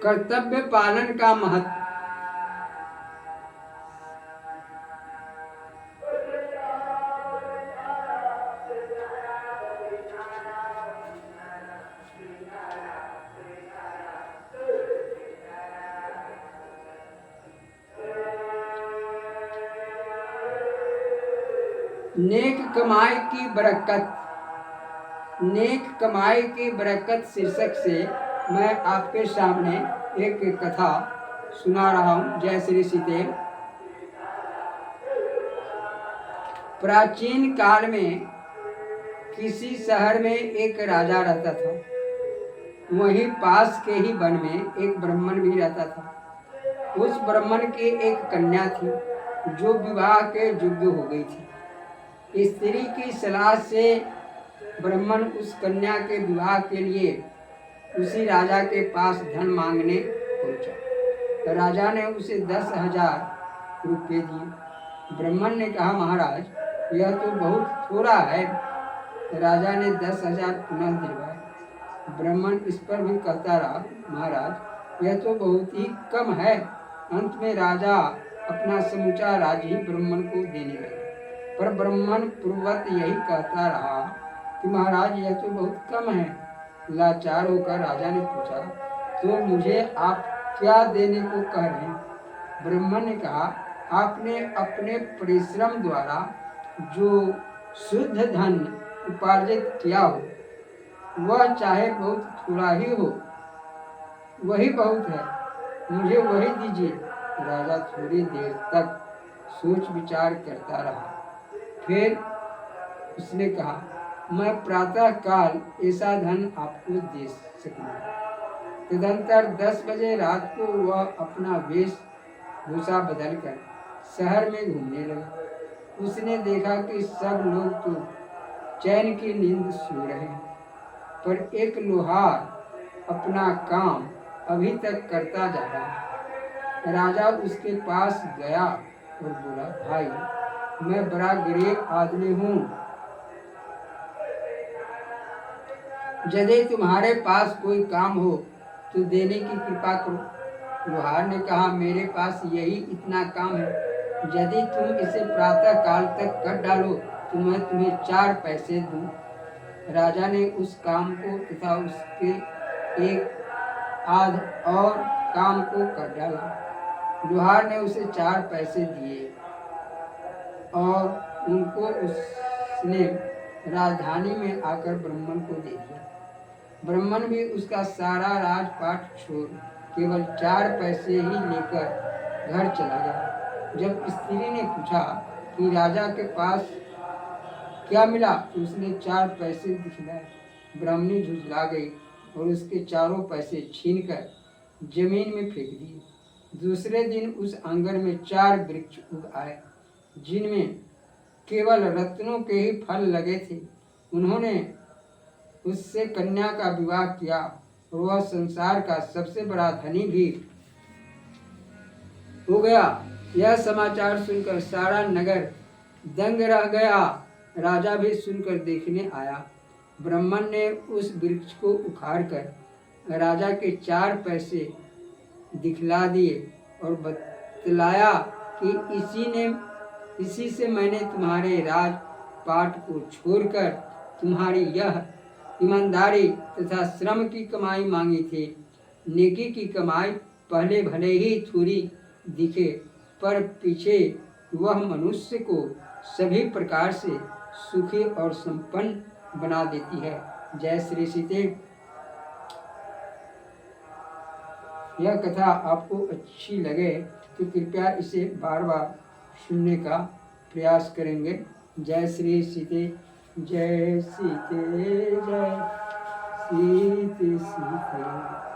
कर्तव्य पालन का महत्व। नेक कमाई की बरकत। नेक कमाई की बरकत शीर्षक से मैं आपके सामने एक कथा सुना रहा हूँ। जय श्री सीते। प्राचीन काल में किसी शहर में एक राजा रहता था। वहीं पास के ही वन में एक ब्राह्मण भी रहता था। उस ब्राह्मण की एक कन्या थी जो विवाह के योग्य हो गई थी। स्त्री की सलाह से ब्राह्मण उस कन्या के विवाह के लिए उसी राजा के पास धन मांगने पहुंचा। राजा ने उसे 10,000 रुपये दिए। ब्राह्मण ने कहा, महाराज, यह तो बहुत थोड़ा है। राजा ने 10,000 पुनः दिलवाए। ब्राह्मण इस पर भी कहता रहा, महाराज, यह तो बहुत ही कम है। अंत में राजा अपना समूचा राज्य ही ब्राह्मण को देने लगा। पर ब्राह्मण पूर्ववत यही कहता रहा कि महाराज, यह तो बहुत कम है। लाचार होकर राजा ने पूछा, तो मुझे आप क्या देने को कह रहे हैं? ब्राह्मण ने कहा, आपने अपने परिश्रम द्वारा जो शुद्ध धन उपार्जित किया हो, वह चाहे बहुत थोड़ा ही हो, वही बहुत है। मुझे वही दीजिए। राजा थोड़ी देर तक सोच विचार करता रहा। फिर उसने कहा, मैं प्रातः काल ऐसा धन आपको दे सकूंगा। तदंतर 10 बजे रात को वह अपना वेशभूषा बदलकर शहर में घूमने लगा। उसने देखा कि सब लोग तो चैन की नींद सो रहे हैं, पर एक लोहार अपना काम अभी तक करता जा रहा है। राजा उसके पास गया और बोला, भाई, मैं बड़ा गरीब आदमी हूँ। यदि तुम्हारे पास कोई काम हो तो देने की कृपा करो। लोहार ने कहा, मेरे पास यही इतना काम है। यदि तुम इसे प्रातः काल तक कर डालो तो मैं तुम्हें 4 पैसे दूं। राजा ने उस काम को तथा उसके एक आध और काम को कर डाला। लोहार ने उसे 4 पैसे दिए और उनको उसने राजधानी में आकर ब्राह्मण को दे दिया। ब्राह्मण भी उसका सारा राजपाट छोड़ केवल 4 पैसे ही लेकर घर चला गया। जब स्त्री ने पूछा कि राजा के पास क्या मिला, तो उसने 4 पैसे दिखलाए। ब्राह्मणी झुंझला गई और उसके 4 पैसे छीनकर जमीन में फेंक दिए। दूसरे दिन उस आंगन में 4 वृक्ष उग आए, जिनमें केवल रत्नों के ही फल लगे थे। उन्होंने उससे कन्या का विवाह किया और वह संसार का सबसे बड़ा धनी भी हो गया। यह समाचार सुनकर सारा नगर दंग रह गया। राजा भी सुनकर देखने आया। ब्राह्मण ने उस वृक्ष को उखाड़कर राजा के 4 पैसे दिखला दिए और बतलाया कि इसी से मैंने तुम्हारे राजपाट को छोड़कर तुम्हारी यह ईमानदारी तथा श्रम की कमाई मांगी थी। नेकी की कमाई पहले भले ही थोड़ी दिखे, पर पीछे वह मनुष्य को सभी प्रकार से सुखी और संपन्न बना देती है। जय श्री सीते। यह कथा आपको अच्छी लगे तो कृपया इसे बार बार सुनने का प्रयास करेंगे। जय श्री सीते। जय सीते, जय सीते सीते।